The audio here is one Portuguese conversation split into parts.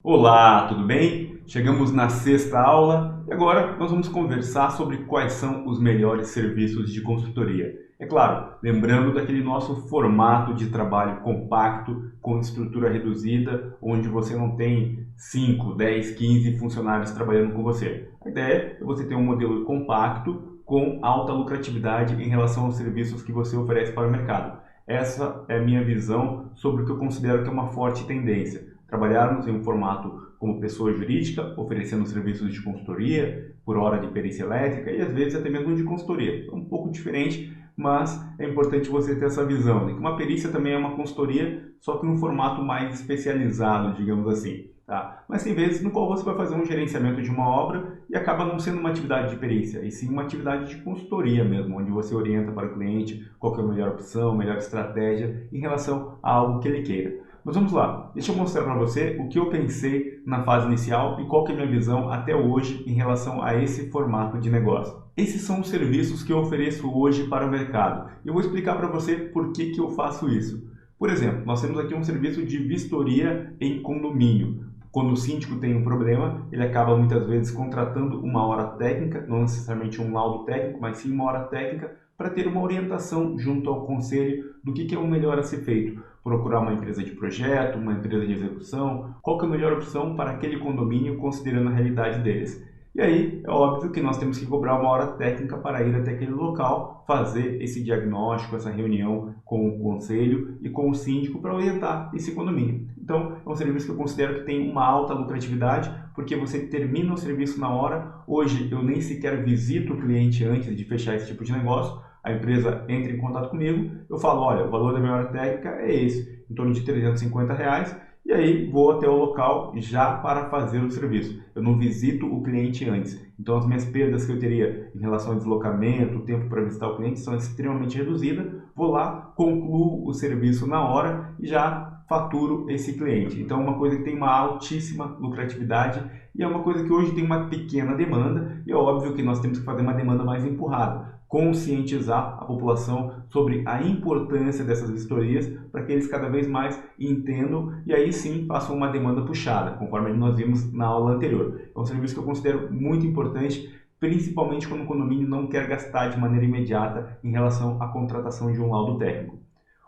Olá, tudo bem? Chegamos na sexta aula e agora nós vamos conversar sobre quais são os melhores serviços de consultoria. É claro, lembrando daquele nosso formato de trabalho compacto, com estrutura reduzida, onde você não tem 5, 10, 15 funcionários trabalhando com você. A ideia é você ter um modelo compacto com alta lucratividade em relação aos serviços que você oferece para o mercado. Essa é a minha visão sobre o que eu considero que é uma forte tendência. Trabalharmos em um formato como pessoa jurídica, oferecendo serviços de consultoria, por hora de perícia elétrica e às vezes até mesmo de consultoria. É um pouco diferente, mas é importante você ter essa visão de que uma perícia também é uma consultoria, só que num formato mais especializado, digamos assim. Tá? Mas tem vezes no qual você vai fazer um gerenciamento de uma obra e acaba não sendo uma atividade de perícia, e sim uma atividade de consultoria mesmo, onde você orienta para o cliente qual que é a melhor opção, a melhor estratégia em relação a algo que ele queira. Mas vamos lá, deixa eu mostrar para você o que eu pensei na fase inicial e qual que é a minha visão até hoje em relação a esse formato de negócio. Esses são os serviços que eu ofereço hoje para o mercado. E eu vou explicar para você por que eu faço isso. Por exemplo, nós temos aqui um serviço de vistoria em condomínio. Quando o síndico tem um problema, ele acaba muitas vezes contratando uma hora técnica, não necessariamente um laudo técnico, mas sim uma hora técnica, para ter uma orientação junto ao conselho do que é o melhor a ser feito. Procurar uma empresa de projeto, uma empresa de execução, qual que é a melhor opção para aquele condomínio considerando a realidade deles. E aí, é óbvio que nós temos que cobrar uma hora técnica para ir até aquele local, fazer esse diagnóstico, essa reunião com o conselho e com o síndico para orientar esse condomínio. Então, é um serviço que eu considero que tem uma alta lucratividade, porque você termina o serviço na hora. Hoje, eu nem sequer visito o cliente antes de fechar esse tipo de negócio. A empresa entra em contato comigo, eu falo, olha, o valor da minha hora técnica é esse, em torno de R$ 350, e aí vou até o local já para fazer o serviço. Eu não visito o cliente antes. Então as minhas perdas que eu teria em relação ao deslocamento, o tempo para visitar o cliente são extremamente reduzidas. Vou lá, concluo o serviço na hora e já faturo esse cliente. Então é uma coisa que tem uma altíssima lucratividade e é uma coisa que hoje tem uma pequena demanda, e é óbvio que nós temos que fazer uma demanda mais empurrada, conscientizar a população sobre a importância dessas vistorias para que eles cada vez mais entendam e aí sim façam uma demanda puxada, conforme nós vimos na aula anterior. É um serviço que eu considero muito importante, principalmente quando o condomínio não quer gastar de maneira imediata em relação à contratação de um laudo técnico.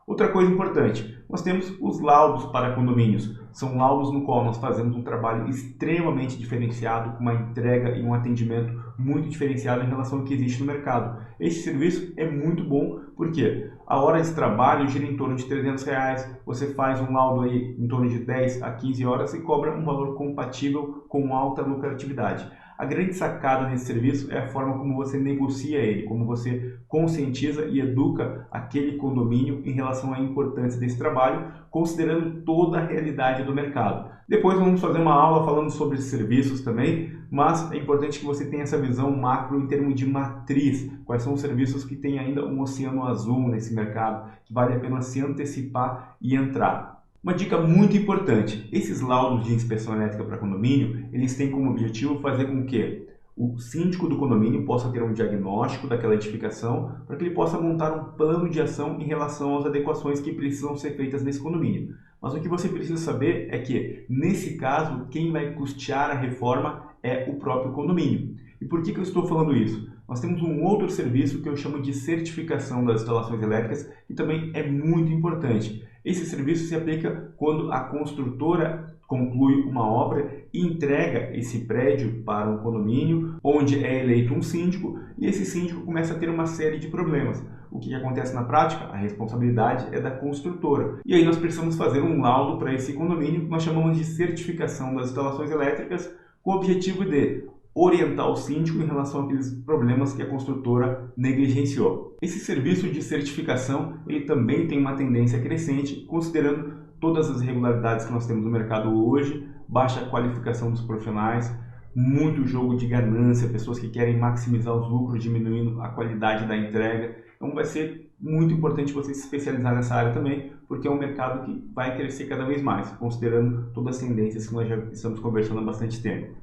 Outra coisa importante, nós temos os laudos para condomínios. São laudos no qual nós fazemos um trabalho extremamente diferenciado, com uma entrega e um atendimento muito diferenciado em relação ao que existe no mercado. Esse serviço é muito bom porque a hora de trabalho gira em torno de R$ 300, você faz um laudo aí em torno de 10 a 15 horas e cobra um valor compatível com alta lucratividade. A grande sacada nesse serviço é a forma como você negocia ele, como você conscientiza e educa aquele condomínio em relação à importância desse trabalho, considerando toda a realidade do mercado. Depois vamos fazer uma aula falando sobre serviços também, mas é importante que você tenha essa visão macro em termos de matriz. Quais são os serviços que têm ainda um oceano azul nesse mercado, que vale a pena se antecipar e entrar. Uma dica muito importante, esses laudos de inspeção elétrica para condomínio, eles têm como objetivo fazer com que o síndico do condomínio possa ter um diagnóstico daquela edificação para que ele possa montar um plano de ação em relação às adequações que precisam ser feitas nesse condomínio. Mas o que você precisa saber é que, nesse caso, quem vai custear a reforma é o próprio condomínio. E por que eu estou falando isso? Nós temos um outro serviço que eu chamo de certificação das instalações elétricas, que também é muito importante. Esse serviço se aplica quando a construtora conclui uma obra e entrega esse prédio para um condomínio, onde é eleito um síndico, e esse síndico começa a ter uma série de problemas. O que acontece na prática? A responsabilidade é da construtora. E aí nós precisamos fazer um laudo para esse condomínio, que nós chamamos de certificação das instalações elétricas, com o objetivo de orientar o síndico em relação àqueles problemas que a construtora negligenciou. Esse serviço de certificação ele também tem uma tendência crescente, considerando todas as irregularidades que nós temos no mercado hoje, baixa qualificação dos profissionais, muito jogo de ganância, pessoas que querem maximizar os lucros, diminuindo a qualidade da entrega. Então vai ser muito importante você se especializar nessa área também, porque é um mercado que vai crescer cada vez mais, considerando todas as tendências que nós já estamos conversando há bastante tempo.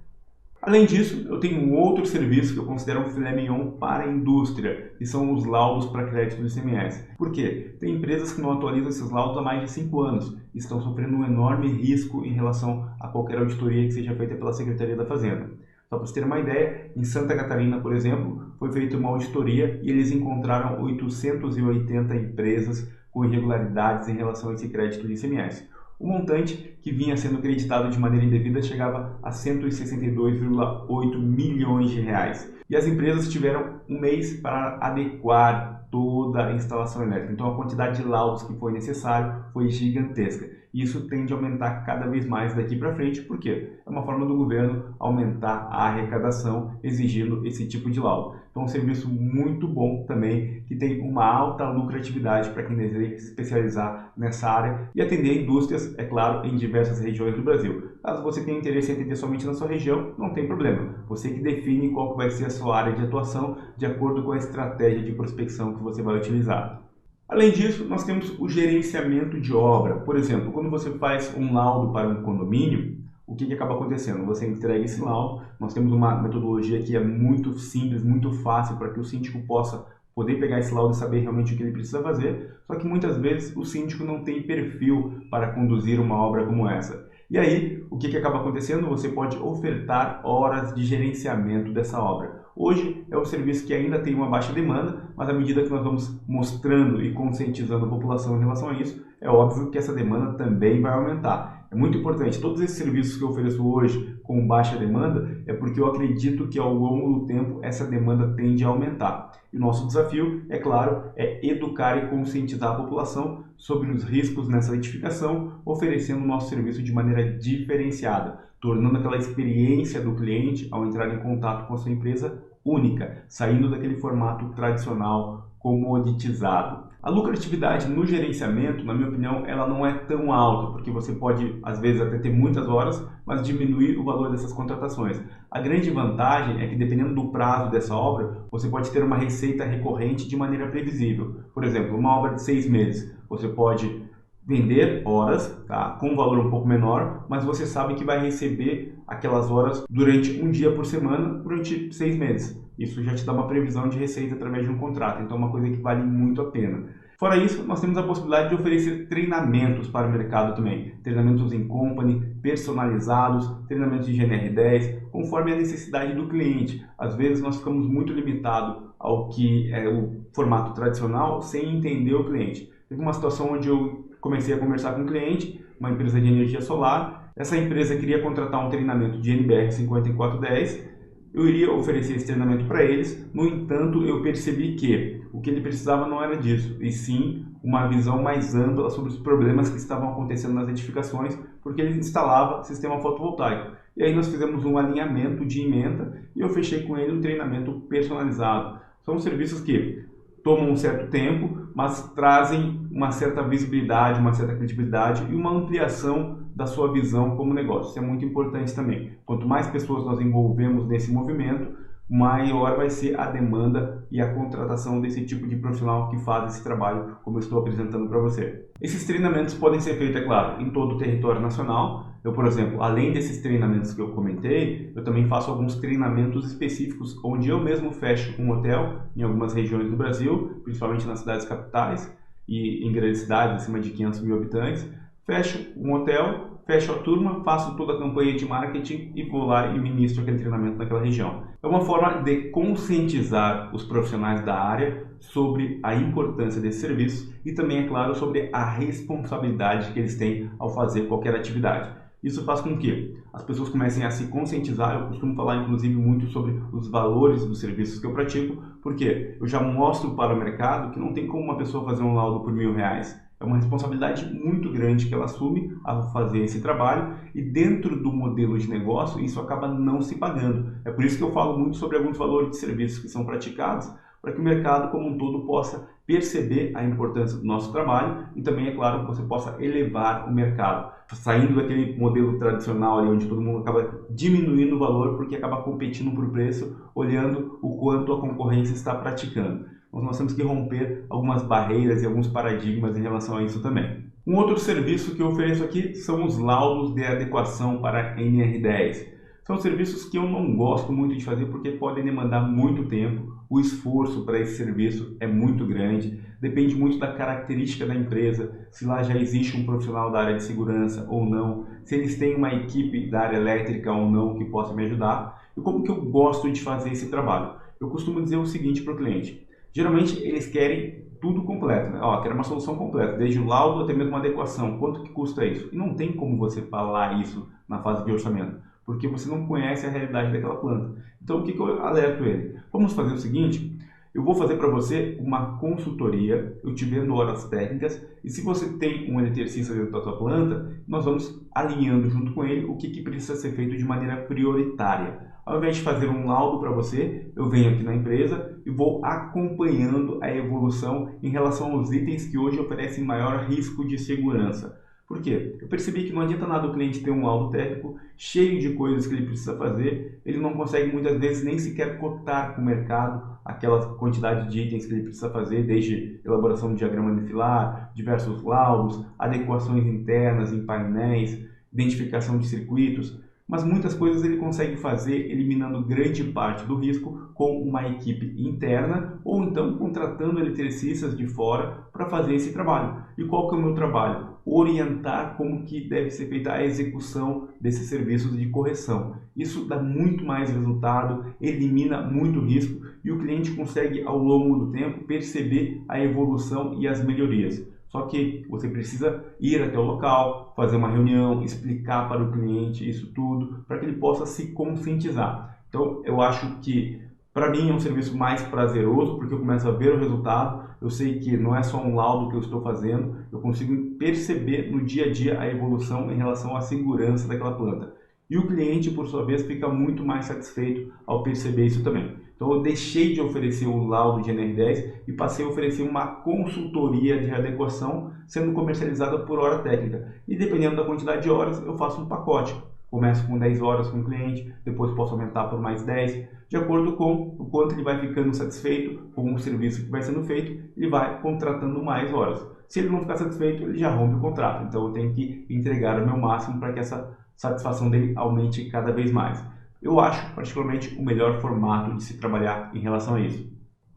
Além disso, eu tenho um outro serviço que eu considero um filé mignon para a indústria, que são os laudos para crédito do ICMS. Por quê? Tem empresas que não atualizam esses laudos há mais de 5 anos e estão sofrendo um enorme risco em relação a qualquer auditoria que seja feita pela Secretaria da Fazenda. Só para você ter uma ideia, em Santa Catarina, por exemplo, foi feita uma auditoria e eles encontraram 880 empresas com irregularidades em relação a esse crédito de ICMS. O montante que vinha sendo creditado de maneira indevida chegava a 162,8 milhões de reais. E as empresas tiveram um mês para adequar toda a instalação elétrica. Então a quantidade de laudos que foi necessário foi gigantesca. E isso tende a aumentar cada vez mais daqui para frente, porque é uma forma do governo aumentar a arrecadação exigindo esse tipo de laudo. Então é um serviço muito bom também, que tem uma alta lucratividade para quem deseja se especializar nessa área e atender indústrias, é claro, em diversas regiões do Brasil. Caso você tenha interesse em atender somente na sua região, não tem problema. Você que define qual vai ser a sua área de atuação de acordo com a estratégia de prospecção que você vai utilizar. Além disso, nós temos o gerenciamento de obra. Por exemplo, quando você faz um laudo para um condomínio, o que acaba acontecendo? Você entrega esse laudo, nós temos uma metodologia que é muito simples, muito fácil para que o síndico possa poder pegar esse laudo e saber realmente o que ele precisa fazer, só que muitas vezes o síndico não tem perfil para conduzir uma obra como essa. E aí, o que acaba acontecendo? Você pode ofertar horas de gerenciamento dessa obra. Hoje é um serviço que ainda tem uma baixa demanda, mas à medida que nós vamos mostrando e conscientizando a população em relação a isso, é óbvio que essa demanda também vai aumentar. É muito importante, todos esses serviços que eu ofereço hoje com baixa demanda, é porque eu acredito que ao longo do tempo essa demanda tende a aumentar. E o nosso desafio, é claro, é educar e conscientizar a população sobre os riscos nessa edificação, oferecendo o nosso serviço de maneira diferenciada, tornando aquela experiência do cliente ao entrar em contato com a sua empresa única, saindo daquele formato tradicional comoditizado. A lucratividade no gerenciamento, na minha opinião, ela não é tão alta, porque você pode, às vezes, até ter muitas horas, mas diminuir o valor dessas contratações. A grande vantagem é que, dependendo do prazo dessa obra, você pode ter uma receita recorrente de maneira previsível. Por exemplo, uma obra de 6 meses, você pode vender horas, tá, com um valor um pouco menor, mas você sabe que vai receber aquelas horas durante um dia por semana, durante 6 meses. Isso já te dá uma previsão de receita através de um contrato, então é uma coisa que vale muito a pena. Fora isso, nós temos a possibilidade de oferecer treinamentos para o mercado também. Treinamentos em company, personalizados, treinamentos de GNR10, conforme a necessidade do cliente. Às vezes nós ficamos muito limitados ao que é o formato tradicional sem entender o cliente. Teve uma situação onde eu comecei a conversar com um cliente, uma empresa de energia solar. Essa empresa queria contratar um treinamento de NBR 5410. Eu iria oferecer esse treinamento para eles, no entanto, eu percebi que o que ele precisava não era disso, e sim uma visão mais ampla sobre os problemas que estavam acontecendo nas edificações, porque ele instalava sistema fotovoltaico. E aí nós fizemos um alinhamento de ementa e eu fechei com ele um treinamento personalizado. São serviços que tomam um certo tempo, mas trazem uma certa visibilidade, uma certa credibilidade e uma ampliação da sua visão como negócio. Isso é muito importante também. Quanto mais pessoas nós envolvemos nesse movimento, maior vai ser a demanda e a contratação desse tipo de profissional que faz esse trabalho, como eu estou apresentando para você. Esses treinamentos podem ser feitos, é claro, em todo o território nacional. Eu, por exemplo, além desses treinamentos que eu comentei, eu também faço alguns treinamentos específicos, onde eu mesmo fecho um hotel em algumas regiões do Brasil, principalmente nas cidades capitais e em grandes cidades, acima de 500 mil habitantes. Fecho um hotel, fecho a turma, faço toda a campanha de marketing e vou lá e ministro aquele treinamento naquela região. É uma forma de conscientizar os profissionais da área sobre a importância desse serviço e também, é claro, sobre a responsabilidade que eles têm ao fazer qualquer atividade. Isso faz com que as pessoas comecem a se conscientizar. Eu costumo falar, inclusive, muito sobre os valores dos serviços que eu pratico, porque eu já mostro para o mercado que não tem como uma pessoa fazer um laudo por R$1.000. É uma responsabilidade muito grande que ela assume ao fazer esse trabalho e dentro do modelo de negócio isso acaba não se pagando. É por isso que eu falo muito sobre alguns valores de serviços que são praticados para que o mercado como um todo possa perceber a importância do nosso trabalho e também, é claro, que você possa elevar o mercado, saindo daquele modelo tradicional ali onde todo mundo acaba diminuindo o valor porque acaba competindo por preço, olhando o quanto a concorrência está praticando. Então, nós temos que romper algumas barreiras e alguns paradigmas em relação a isso também. Um outro serviço que eu ofereço aqui são os laudos de adequação para NR10. São serviços que eu não gosto muito de fazer porque podem demandar muito tempo, o esforço para esse serviço é muito grande, depende muito da característica da empresa, se lá já existe um profissional da área de segurança ou não, se eles têm uma equipe da área elétrica ou não que possa me ajudar, e como que eu gosto de fazer esse trabalho. Eu costumo dizer o seguinte para o cliente, geralmente eles querem tudo completo, né? Ó, quero uma solução completa, desde o laudo até mesmo a adequação, quanto que custa isso? E não tem como você falar isso na fase de orçamento, porque você não conhece a realidade daquela planta. Então, o que eu alerto ele? Vamos fazer o seguinte, eu vou fazer para você uma consultoria, eu te vendo horas técnicas, e se você tem um eletricista dentro da sua planta, nós vamos alinhando junto com ele o que precisa ser feito de maneira prioritária. Ao invés de fazer um laudo para você, eu venho aqui na empresa e vou acompanhando a evolução em relação aos itens que hoje oferecem maior risco de segurança. Por quê? Eu percebi que não adianta nada o cliente ter um laudo técnico cheio de coisas que ele precisa fazer, ele não consegue muitas vezes nem sequer cotar com o mercado aquela quantidade de itens que ele precisa fazer, desde elaboração de diagrama unifilar, diversos laudos, adequações internas em painéis, identificação de circuitos, mas muitas coisas ele consegue fazer eliminando grande parte do risco com uma equipe interna ou então contratando eletricistas de fora para fazer esse trabalho. E qual que é o meu trabalho? Orientar como que deve ser feita a execução desses serviços de correção. Isso dá muito mais resultado, elimina muito risco e o cliente consegue ao longo do tempo perceber a evolução e as melhorias. Só que você precisa ir até o local, fazer uma reunião, explicar para o cliente isso tudo, para que ele possa se conscientizar. Então, eu acho que, para mim, é um serviço mais prazeroso, porque eu começo a ver o resultado, eu sei que não é só um laudo que eu estou fazendo, eu consigo perceber no dia a dia a evolução em relação à segurança daquela planta. E o cliente, por sua vez, fica muito mais satisfeito ao perceber isso também. Então eu deixei de oferecer o laudo de NR10 e passei a oferecer uma consultoria de adequação sendo comercializada por hora técnica. E dependendo da quantidade de horas, eu faço um pacote. Começo com 10 horas com o cliente, depois posso aumentar por mais 10, de acordo com o quanto ele vai ficando satisfeito com o serviço que vai sendo feito, ele vai contratando mais horas. Se ele não ficar satisfeito, ele já rompe o contrato. Então eu tenho que entregar o meu máximo para que essa satisfação dele aumente cada vez mais. Eu acho, particularmente, o melhor formato de se trabalhar em relação a isso.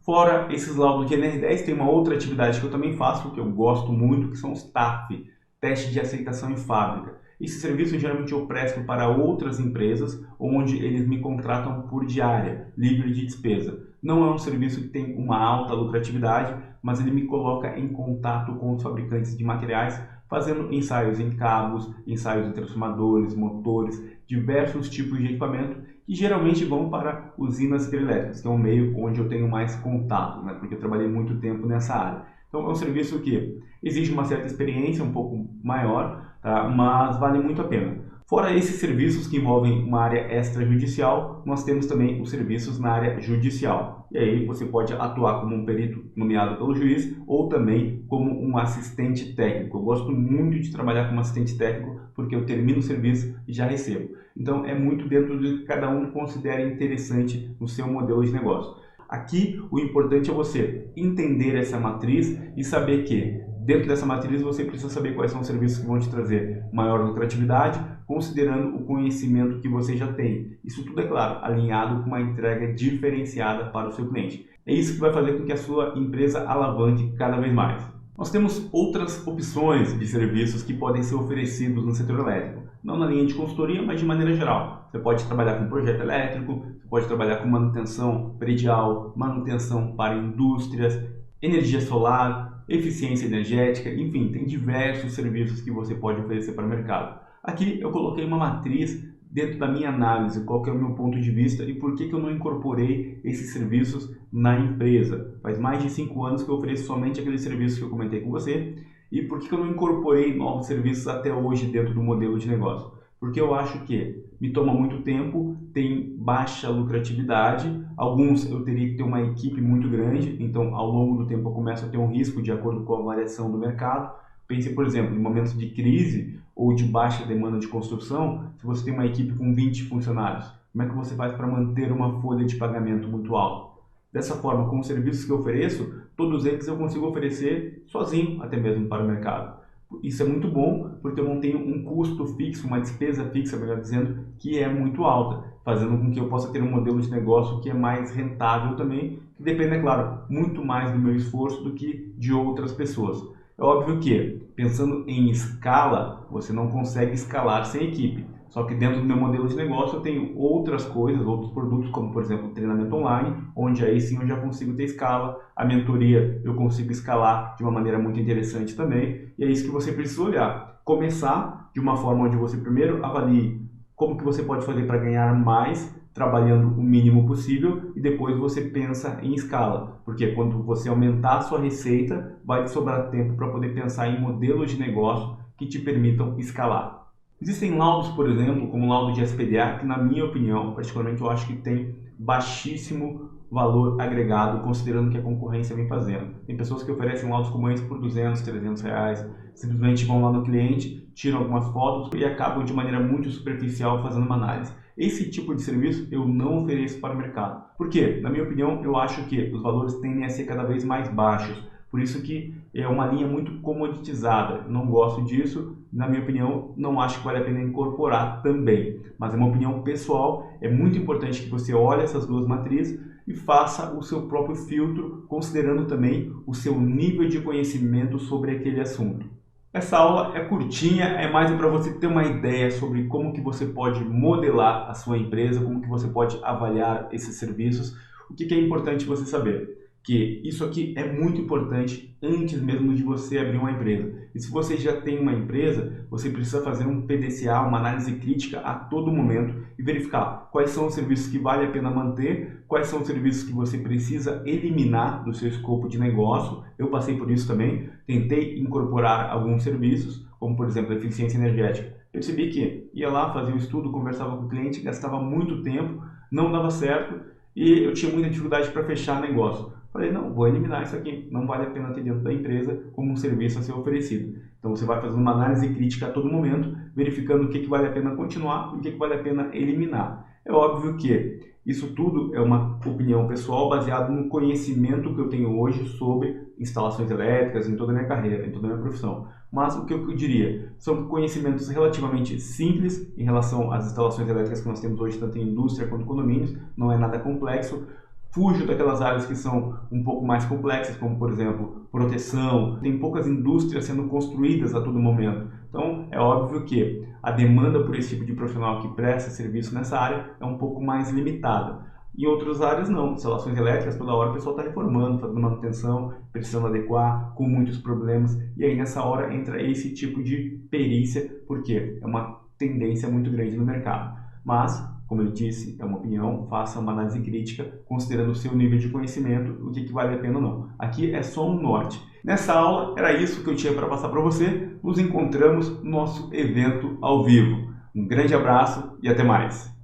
Fora esses laudos de NR10, tem uma outra atividade que eu também faço, que eu gosto muito, que são os TAF, Teste de Aceitação em Fábrica. Esse serviço geralmente eu presto para outras empresas, onde eles me contratam por diária, livre de despesa. Não é um serviço que tem uma alta lucratividade, mas ele me coloca em contato com os fabricantes de materiais, fazendo ensaios em cabos, ensaios em transformadores, motores, diversos tipos de equipamento que geralmente vão para usinas hidrelétricas, que é um meio onde eu tenho mais contato, né? Porque eu trabalhei muito tempo nessa área. Então é um serviço que exige uma certa experiência, um pouco maior, tá? Mas vale muito a pena. Fora esses serviços que envolvem uma área extrajudicial, nós temos também os serviços na área judicial. E aí você pode atuar como um perito nomeado pelo juiz ou também como um assistente técnico. Eu gosto muito de trabalhar como assistente técnico porque eu termino o serviço e já recebo. Então é muito dentro do que cada um considera interessante no seu modelo de negócio. Aqui o importante é você entender essa matriz e saber que dentro dessa matriz você precisa saber quais são os serviços que vão te trazer maior lucratividade, considerando o conhecimento que você já tem. Isso tudo, é claro, alinhado com uma entrega diferenciada para o seu cliente. É isso que vai fazer com que a sua empresa alavanque cada vez mais. Nós temos outras opções de serviços que podem ser oferecidos no setor elétrico. Não na linha de consultoria, mas de maneira geral. Você pode trabalhar com projeto elétrico, você pode trabalhar com manutenção predial, manutenção para indústrias, energia solar, eficiência energética, enfim, tem diversos serviços que você pode oferecer para o mercado. Aqui eu coloquei uma matriz dentro da minha análise, qual que é o meu ponto de vista e por que eu não incorporei esses serviços na empresa. Faz mais de 5 anos que eu ofereço somente aqueles serviços que eu comentei com você e por que eu não incorporei novos serviços até hoje dentro do modelo de negócio. Porque eu acho que me toma muito tempo, tem baixa lucratividade, alguns eu teria que ter uma equipe muito grande, então ao longo do tempo eu começo a ter um risco de acordo com a variação do mercado. Pense, por exemplo, em momentos de crise ou de baixa demanda de construção, se você tem uma equipe com 20 funcionários, como é que você faz para manter uma folha de pagamento muito alta? Dessa forma, com os serviços que eu ofereço, todos eles eu consigo oferecer sozinho, até mesmo para o mercado. Isso é muito bom porque eu não tenho um custo fixo, uma despesa fixa, melhor dizendo, que é muito alta, fazendo com que eu possa ter um modelo de negócio que é mais rentável também, que depende, é claro, muito mais do meu esforço do que de outras pessoas. É óbvio que, pensando em escala, você não consegue escalar sem equipe. Só que dentro do meu modelo de negócio eu tenho outras coisas, outros produtos, como por exemplo o treinamento online, onde aí sim eu já consigo ter escala, a mentoria eu consigo escalar de uma maneira muito interessante também, e é isso que você precisa olhar. Começar de uma forma onde você primeiro avalie como que você pode fazer para ganhar mais, trabalhando o mínimo possível, e depois você pensa em escala, porque quando você aumentar a sua receita, vai te sobrar tempo para poder pensar em modelos de negócio que te permitam escalar. Existem laudos, por exemplo, como o laudo de SPDA, que na minha opinião, particularmente eu acho que tem baixíssimo valor agregado, considerando o que a concorrência vem fazendo. Tem pessoas que oferecem laudos como esse por 200, 300 reais, simplesmente vão lá no cliente, tiram algumas fotos e acabam de maneira muito superficial fazendo uma análise. Esse tipo de serviço eu não ofereço para o mercado. Por quê? Na minha opinião, eu acho que os valores tendem a ser cada vez mais baixos. Por isso que é uma linha muito comoditizada. Eu não gosto disso. Na minha opinião, não acho que vale a pena incorporar também. Mas é uma opinião pessoal. É muito importante que você olhe essas duas matrizes e faça o seu próprio filtro, considerando também o seu nível de conhecimento sobre aquele assunto. Essa aula é curtinha, é mais para você ter uma ideia sobre como que você pode modelar a sua empresa, como que você pode avaliar esses serviços. O que é importante você saber? Que isso aqui é muito importante antes mesmo de você abrir uma empresa. E se você já tem uma empresa, você precisa fazer um PDCA, uma análise crítica a todo momento e verificar quais são os serviços que vale a pena manter, quais são os serviços que você precisa eliminar do seu escopo de negócio. Eu passei por isso também, tentei incorporar alguns serviços, como por exemplo a eficiência energética. Percebi que ia lá, fazia um estudo, conversava com o cliente, gastava muito tempo, não dava certo e eu tinha muita dificuldade para fechar negócio. Falei, não, vou eliminar isso aqui, não vale a pena ter dentro da empresa como um serviço a ser oferecido. Então você vai fazendo uma análise crítica a todo momento, verificando o que vale a pena continuar e o que vale a pena eliminar. É óbvio que isso tudo é uma opinião pessoal baseada no conhecimento que eu tenho hoje sobre instalações elétricas em toda a minha carreira, em toda a minha profissão. Mas o que eu diria, são conhecimentos relativamente simples em relação às instalações elétricas que nós temos hoje, tanto em indústria quanto em condomínios, não é nada complexo. Fujo daquelas áreas que são um pouco mais complexas, como por exemplo, proteção. Tem poucas indústrias sendo construídas a todo momento. Então, é óbvio que a demanda por esse tipo de profissional que presta serviço nessa área é um pouco mais limitada. Em outras áreas não, instalações elétricas, toda hora o pessoal está reformando, fazendo manutenção, precisando adequar, com muitos problemas. E aí nessa hora entra esse tipo de perícia, porque é uma tendência muito grande no mercado. Mas, como eu disse, é uma opinião, faça uma análise crítica, considerando o seu nível de conhecimento, o que vale a pena ou não. Aqui é só um norte. Nessa aula, era isso que eu tinha para passar para você. Nos encontramos no nosso evento ao vivo. Um grande abraço e até mais!